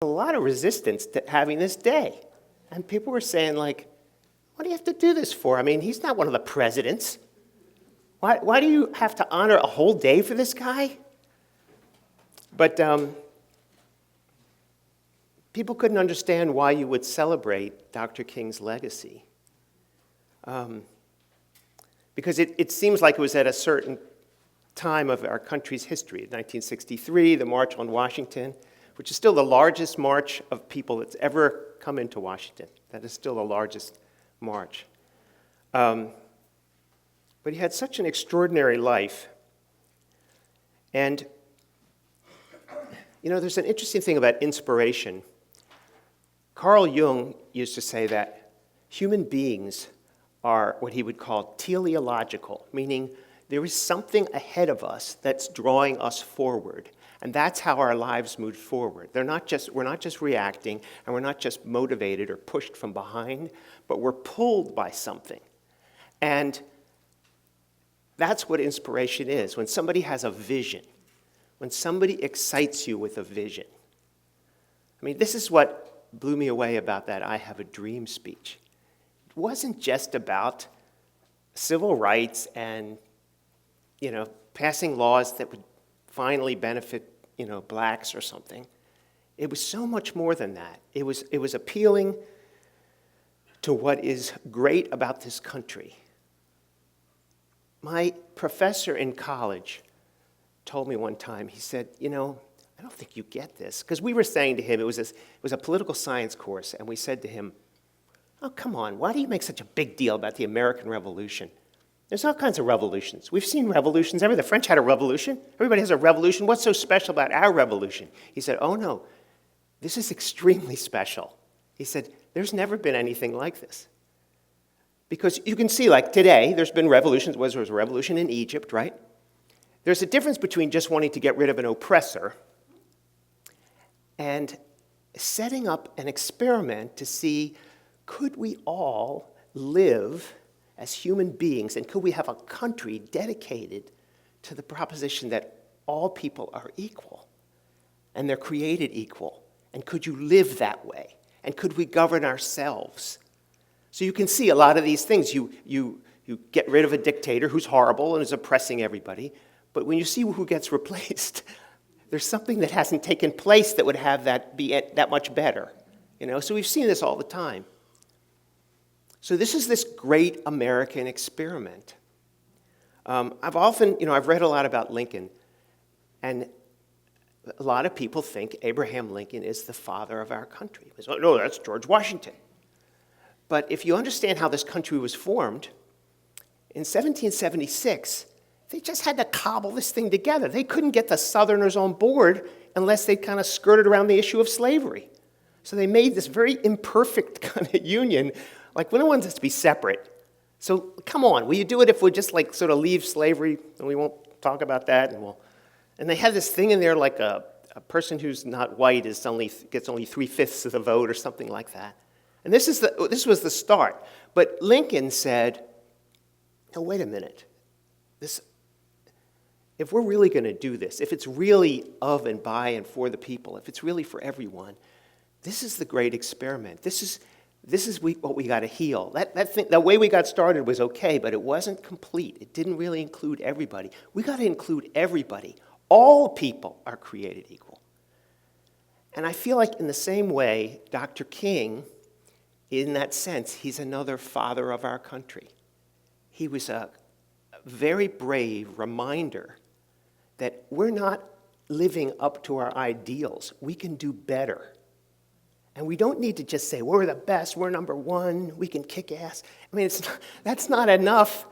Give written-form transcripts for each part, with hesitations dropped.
a lot of resistance to having this day. And people were saying, like, what do you have to do this for? I mean, he's not one of the presidents. Why do you have to honor a whole day for this guy? But people couldn't understand why you would celebrate Dr. King's legacy. Because it seems like it was at a certain time of our country's history. 1963, the March on Washington, which is still the largest march of people that's ever come into Washington. That is still the largest march. But he had such an extraordinary life. And, you know, there's an interesting thing about inspiration. Carl Jung used to say that human beings are what he would call teleological, meaning there is something ahead of us that's drawing us forward. And that's how our lives move forward. We're not just reacting, and we're not just motivated or pushed from behind, but we're pulled by something. And that's what inspiration is. When somebody has a vision, when somebody excites you with a vision. I mean, this is what blew me away about that I Have a Dream speech. It wasn't just about civil rights and, you know, passing laws that would finally benefit, you know, blacks or something. It was so much more than that. It was appealing to what is great about this country. My professor in college told me one time, he said, you know, I don't think you get this. Because we were saying to him, it was a political science course, and we said to him, oh, come on, why do you make such a big deal about the American Revolution? There's all kinds of revolutions. We've seen revolutions everywhere. The French had a revolution. Everybody has a revolution. What's so special about our revolution? He said, oh, no, this is extremely special. He said, there's never been anything like this. Because you can see, like today, there's been revolutions. There was a revolution in Egypt, right? There's a difference between just wanting to get rid of an oppressor and setting up an experiment to see, could we all live as human beings, and could we have a country dedicated to the proposition that all people are equal, and they're created equal, and could you live that way, and could we govern ourselves? So you can see a lot of these things. You get rid of a dictator who's horrible and is oppressing everybody, but when you see who gets replaced, there's something that hasn't taken place that would have that be that much better. You know, so we've seen this all the time. So this is this great American experiment. I've read a lot about Lincoln, and a lot of people think Abraham Lincoln is the father of our country. They say, oh, no, that's George Washington. But if you understand how this country was formed, in 1776, they just had to cobble this thing together. They couldn't get the Southerners on board unless they kind of skirted around the issue of slavery. So they made this very imperfect kind of union. Like, we don't want this to be separate. So come on, will you do it if we just like sort of leave slavery and we won't talk about that? And they had this thing in there like a person who's not white gets only 3/5 of the vote or something like that. And this was the start. But Lincoln said, no, wait a minute. If we're really going to do this, if it's really of and by and for the people, if it's really for everyone, this is the great experiment. This is what we got to heal. The way we got started was okay, but it wasn't complete. It didn't really include everybody. We got to include everybody. All people are created equal. And I feel like in the same way, Dr. King, in that sense, he's another father of our country. He was a very brave reminder that we're not living up to our ideals. We can do better. And we don't need to just say, we're the best, we're number one, we can kick ass. I mean, that's not enough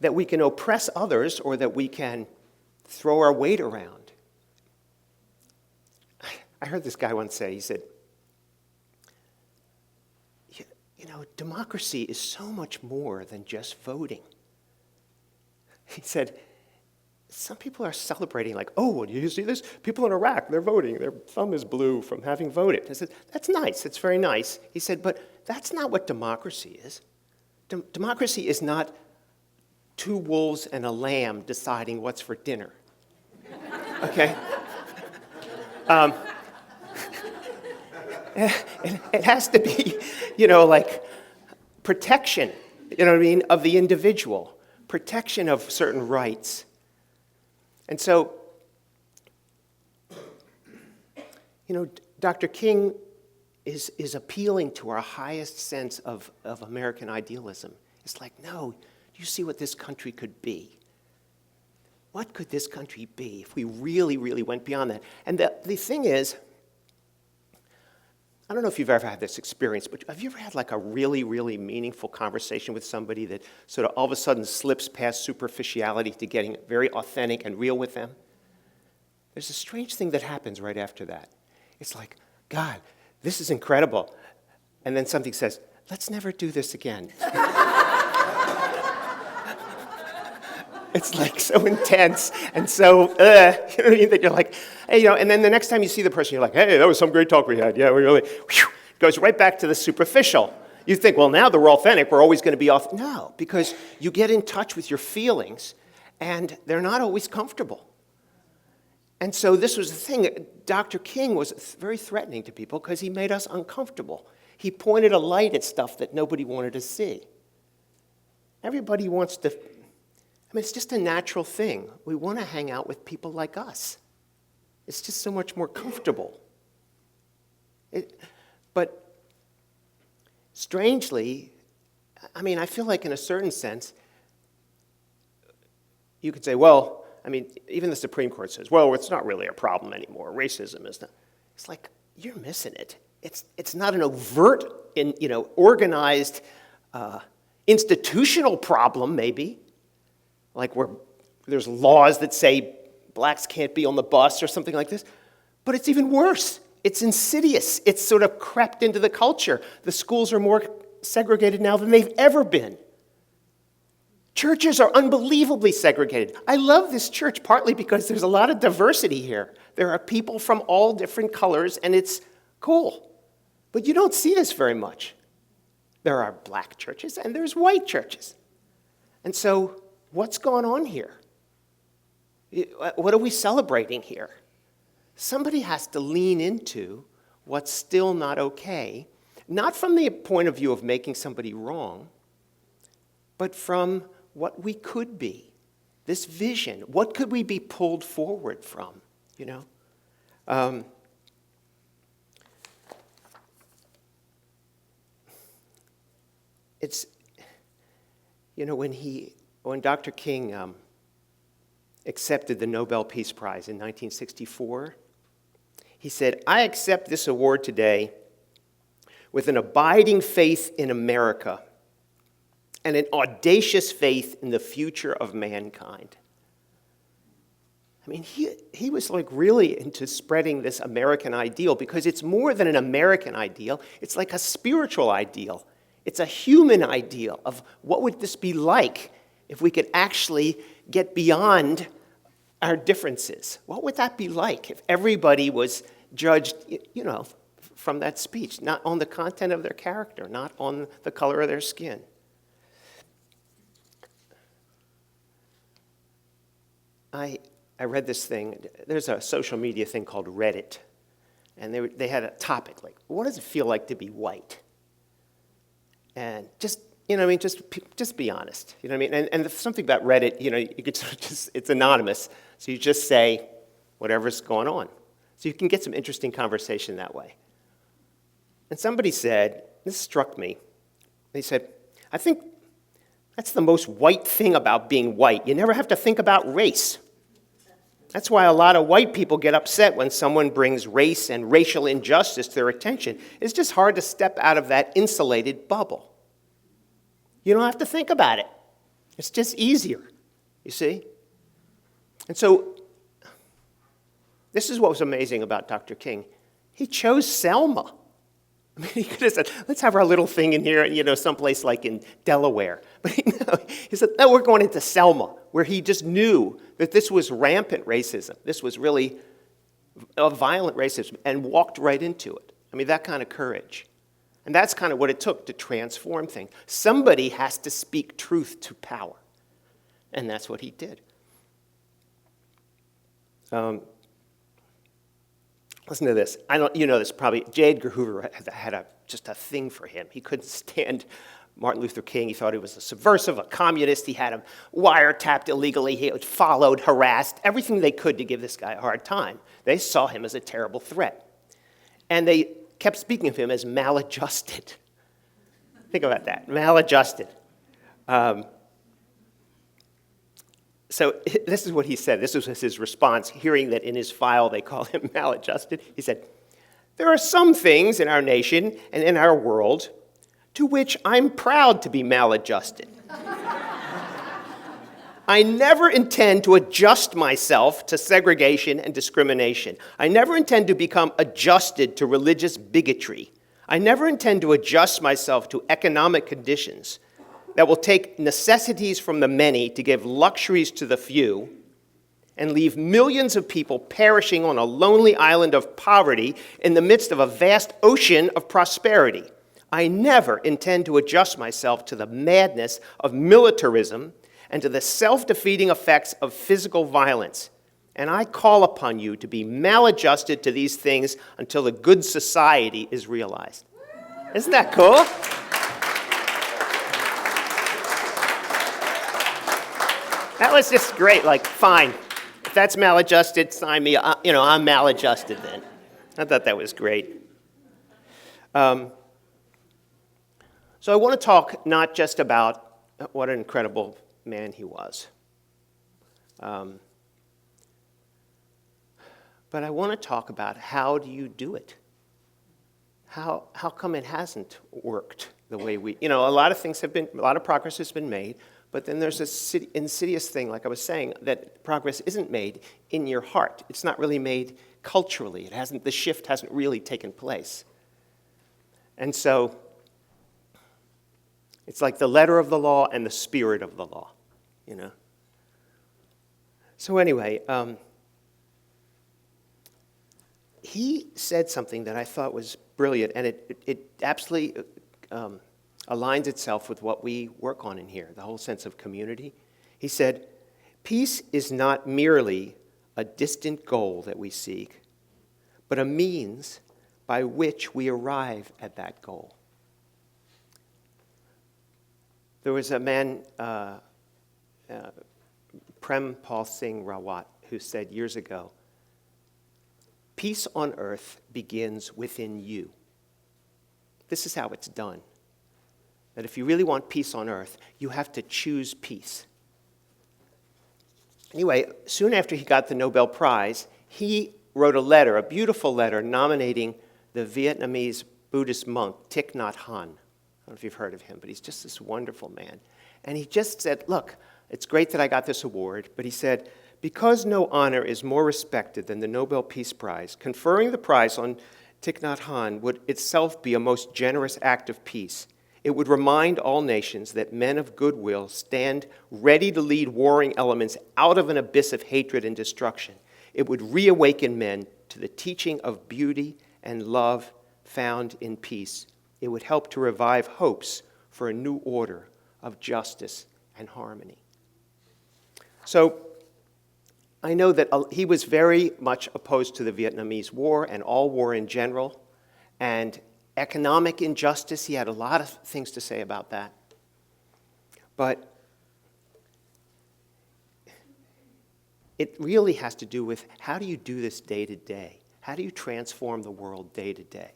that we can oppress others or that we can throw our weight around. I heard this guy once say, he said, you know, democracy is so much more than just voting. He said, some people are celebrating like, oh, do you see this? People in Iraq, they're voting. Their thumb is blue from having voted. I said, that's nice. It's very nice. He said, but that's not what democracy is. Democracy is not two wolves and a lamb deciding what's for dinner. Okay? It has to be, like protection, of the individual, protection of certain rights. And so, Dr. King is appealing to our highest sense of American idealism. It's like, no, you see what this country could be. What could this country be if we really, really went beyond that? And the thing is, I don't know if you've ever had this experience, but have you ever had like a really, really meaningful conversation with somebody that sort of all of a sudden slips past superficiality to getting very authentic and real with them? There's a strange thing that happens right after that. It's like, God, this is incredible. And then something says, let's never do this again. It's like so intense and so, that you're like, hey, and then the next time you see the person, you're like, hey, that was some great talk we had. Yeah, we really, whew, it goes right back to the superficial. You think, well, now that we're authentic, we're always going to be authentic. No, because you get in touch with your feelings, and they're not always comfortable. And so this was the thing. Dr. King was very threatening to people because he made us uncomfortable. He pointed a light at stuff that nobody wanted to see. Everybody wants to... it's just a natural thing. We want to hang out with people like us. It's just so much more comfortable. But strangely, I feel like in a certain sense, you could say, well, even the Supreme Court says, well, it's not really a problem anymore. Racism is not. It's like, you're missing it. It's not an overt, organized, institutional problem, maybe. Like where there's laws that say blacks can't be on the bus or something like this. But it's even worse. It's insidious. It's sort of crept into the culture. The schools are more segregated now than they've ever been. Churches are unbelievably segregated. I love this church partly because there's a lot of diversity here. There are people from all different colors, and it's cool. But you don't see this very much. There are black churches and there's white churches. And so, what's going on here? What are we celebrating here? Somebody has to lean into what's still not okay, not from the point of view of making somebody wrong, but from what we could be, this vision. What could we be pulled forward from, It's, when Dr. King accepted the Nobel Peace Prize in 1964, he said, I accept this award today with an abiding faith in America and an audacious faith in the future of mankind. He was like really into spreading this American ideal because it's more than an American ideal. It's like a spiritual ideal. It's a human ideal of what would this be like if we could actually get beyond our differences. What would that be like if everybody was judged, from that speech, not on the content of their character, not on the color of their skin? I read this thing. There's a social media thing called Reddit, and they had a topic like, what does it feel like to be white? And just be honest. And something about Reddit, you could just, it's anonymous. So you just say whatever's going on. So you can get some interesting conversation that way. And somebody said, this struck me. They said, I think that's the most white thing about being white. You never have to think about race. That's why a lot of white people get upset when someone brings race and racial injustice to their attention. It's just hard to step out of that insulated bubble. You don't have to think about it. It's just easier, you see? And so, this is what was amazing about Dr. King. He chose Selma. He could have said, let's have our little thing in here, someplace like in Delaware. But he said, no, we're going into Selma, where he just knew that this was rampant racism. This was really a violent racism, and walked right into it. That kind of courage. And that's kind of what it took to transform things. Somebody has to speak truth to power. And that's what he did. Listen to this. You know this probably. J. Edgar Hoover had just a thing for him. He couldn't stand Martin Luther King. He thought he was a subversive, a communist. He had him wiretapped illegally. He was followed, harassed, everything they could to give this guy a hard time. They saw him as a terrible threat. And they kept speaking of him as maladjusted. Think about that, maladjusted. So this is what he said. This was his response, hearing that in his file they call him maladjusted. He said, "There are some things in our nation and in our world to which I'm proud to be maladjusted. I never intend to adjust myself to segregation and discrimination. I never intend to become adjusted to religious bigotry. I never intend to adjust myself to economic conditions that will take necessities from the many to give luxuries to the few and leave millions of people perishing on a lonely island of poverty in the midst of a vast ocean of prosperity. I never intend to adjust myself to the madness of militarism and to the self-defeating effects of physical violence. And I call upon you to be maladjusted to these things until the good society is realized." Isn't that cool? That was just great. Like, fine, if that's maladjusted, sign me. I'm maladjusted then. I thought that was great. So I want to talk not just about what an incredible man he was, but I want to talk about how do you do it? How come it hasn't worked the way a lot of progress has been made. But then there's this insidious thing, like I was saying, that progress isn't made in your heart. It's not really made culturally. The shift hasn't really taken place. And so it's like the letter of the law and the spirit of the law, So anyway, he said something that I thought was brilliant, and it absolutely aligns itself with what we work on in here, the whole sense of community. He said, "Peace is not merely a distant goal that we seek, but a means by which we arrive at that goal." There was a man, Prem Pal Singh Rawat, who said years ago, "Peace on earth begins within you." This is how it's done. That if you really want peace on earth, you have to choose peace. Anyway, soon after he got the Nobel Prize, he wrote a beautiful letter, nominating the Vietnamese Buddhist monk Thich Nhat Hanh. I don't know if you've heard of him, but he's just this wonderful man. And he just said, "Look, it's great that I got this award," but he said, "Because no honor is more respected than the Nobel Peace Prize, conferring the prize on Thich Nhat Hanh would itself be a most generous act of peace. It would remind all nations that men of goodwill stand ready to lead warring elements out of an abyss of hatred and destruction. It would reawaken men to the teaching of beauty and love found in peace. It would help to revive hopes for a new order of justice and harmony." So I know that he was very much opposed to the Vietnamese War and all war in general, and economic injustice. He had a lot of things to say about that. But it really has to do with, how do you do this day to day? How do you transform the world day to day?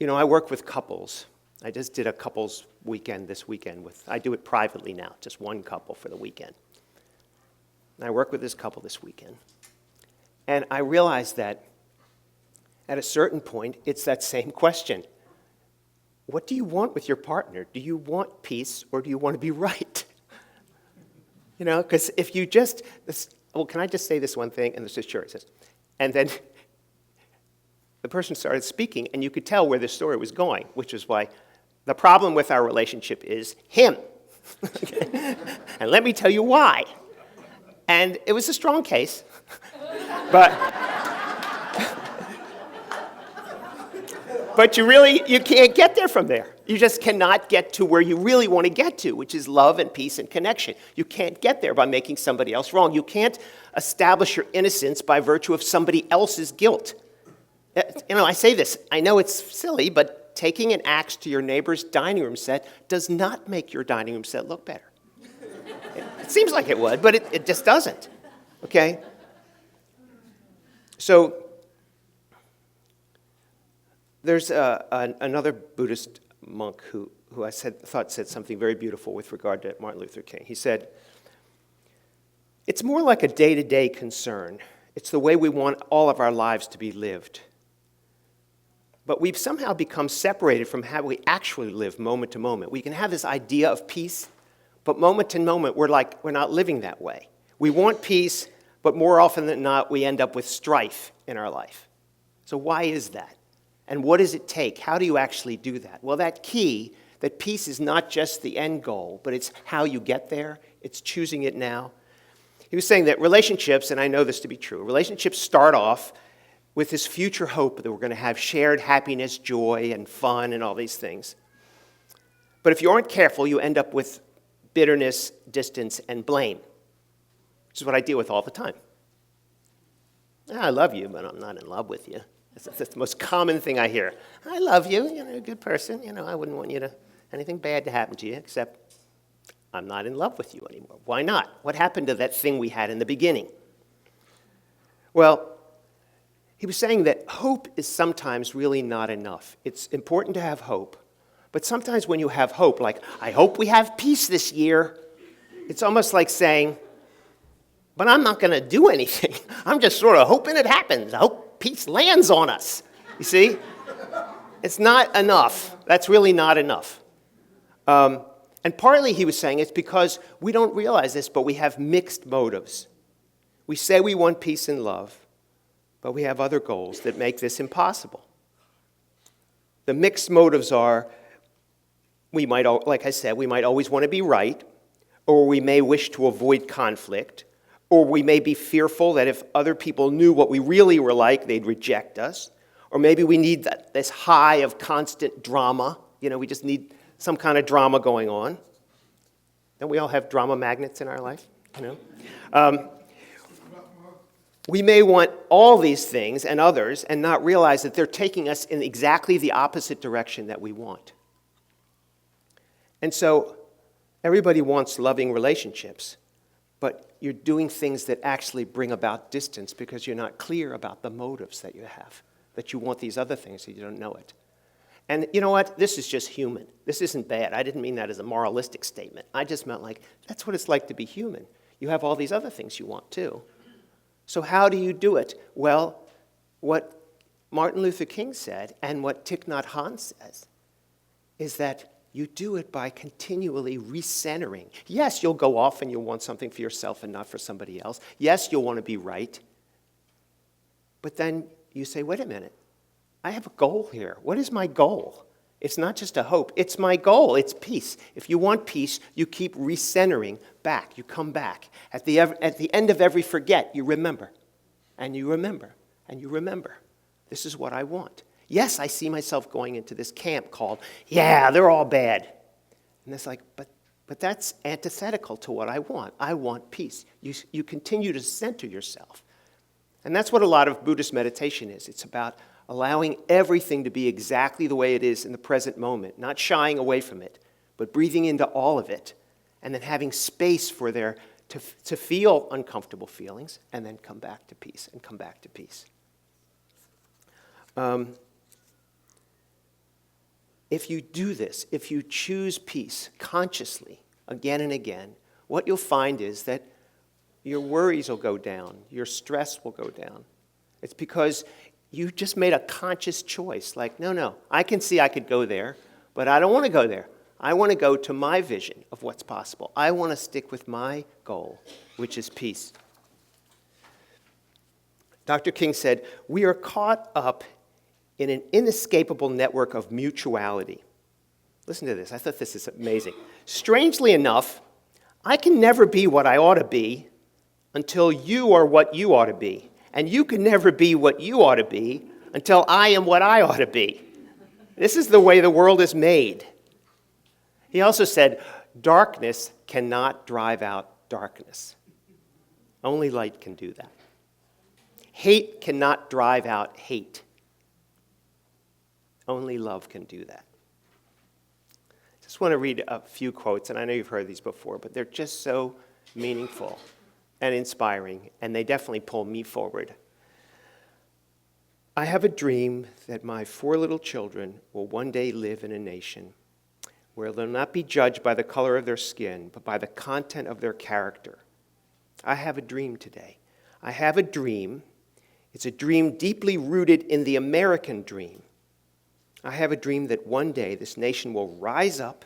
I work with couples. I just did a couples weekend this weekend. I do it privately now, just one couple for the weekend. And I work with this couple this weekend. And I realized that at a certain point, it's that same question. What do you want with your partner? Do you want peace, or do you want to be right? Because if you just, can I just say this one thing? And this is sure, it says. And then the person started speaking, and you could tell where the story was going, which is why the problem with our relationship is him. And let me tell you why. And it was a strong case, but But you can't get there from there. You just cannot get to where you really want to get to, which is love and peace and connection. You can't get there by making somebody else wrong. You can't establish your innocence by virtue of somebody else's guilt. I say this, I know it's silly, but taking an axe to your neighbor's dining room set does not make your dining room set look better. It seems like it would, but it just doesn't, okay? So there's another Buddhist monk who I thought said something very beautiful with regard to Martin Luther King. He said, "It's more like a day-to-day concern. It's the way we want all of our lives to be lived. But we've somehow become separated from how we actually live moment to moment. We can have this idea of peace, but moment to moment, we're not living that way. We want peace, but more often than not, we end up with strife in our life. So why is that? And what does it take? How do you actually do that? Well, that peace is not just the end goal, but it's how you get there. It's choosing it now." He was saying that relationships, and I know this to be true, relationships start off with this future hope that we're going to have shared happiness, joy, and fun, and all these things. But if you aren't careful, you end up with bitterness, distance, and blame, which is what I deal with all the time. "I love you, but I'm not in love with you." That's the most common thing I hear. "I love you, you're a good person, I wouldn't want anything bad to happen to you, except I'm not in love with you anymore." Why not? What happened to that thing we had in the beginning? Well, he was saying that hope is sometimes really not enough. It's important to have hope, but sometimes when you have hope, like, "I hope we have peace this year," it's almost like saying, "But I'm not going to do anything. I'm just sort of hoping it happens. I hope peace lands on us." You see? It's not enough. That's really not enough. And partly he was saying it's because we don't realize this, but we have mixed motives. We say we want peace and love, but we have other goals that make this impossible. The mixed motives are, like I said, we might always want to be right, or we may wish to avoid conflict, or we may be fearful that if other people knew what we really were like, they'd reject us, or maybe we need this high of constant drama. We just need some kind of drama going on. Don't we all have drama magnets in our life? We may want all these things and others and not realize that they're taking us in exactly the opposite direction that we want. And so everybody wants loving relationships, but you're doing things that actually bring about distance because you're not clear about the motives that you have, that you want these other things that you don't know it. And you know what? This is just human. This isn't bad. I didn't mean that as a moralistic statement. I just meant that's what it's like to be human. You have all these other things you want too. So how do you do it? Well, what Martin Luther King said and what Thich Nhat Hanh says is that you do it by continually recentering. Yes, you'll go off and you'll want something for yourself and not for somebody else. Yes, you'll want to be right. But then you say, wait a minute, I have a goal here. What is my goal? It's not just a hope. It's my goal. It's peace. If you want peace, you keep recentering back. You come back. At the end of every forget, you remember. And you remember. And you remember. This is what I want. Yes, I see myself going into this camp called, yeah, they're all bad. And it's like, but that's antithetical to what I want. I want peace. You continue to center yourself. And that's what a lot of Buddhist meditation is. It's about allowing everything to be exactly the way it is in the present moment, not shying away from it, but breathing into all of it, and then having space for there to feel uncomfortable feelings, and then come back to peace, and come back to peace. If you do this, if you choose peace consciously, again and again, what you'll find is that your worries will go down, your stress will go down. It's because you just made a conscious choice. Like, no, I can see I could go there, but I don't want to go there. I want to go to my vision of what's possible. I want to stick with my goal, which is peace. Dr. King said, we are caught up in an inescapable network of mutuality. Listen to this. I thought this is amazing. Strangely enough, I can never be what I ought to be until you are what you ought to be. And you can never be what you ought to be until I am what I ought to be. This is the way the world is made. He also said, darkness cannot drive out darkness. Only light can do that. Hate cannot drive out hate. Only love can do that. I just want to read a few quotes, and I know you've heard these before, but they're just so meaningful and inspiring, and they definitely pull me forward. I have a dream that my 4 little children will one day live in a nation where they'll not be judged by the color of their skin, but by the content of their character. I have a dream today. I have a dream. It's a dream deeply rooted in the American dream. I have a dream that one day this nation will rise up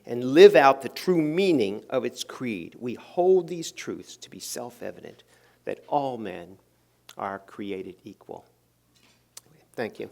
and live out the true meaning of its creed. We hold these truths to be self-evident, that all men are created equal. Thank you.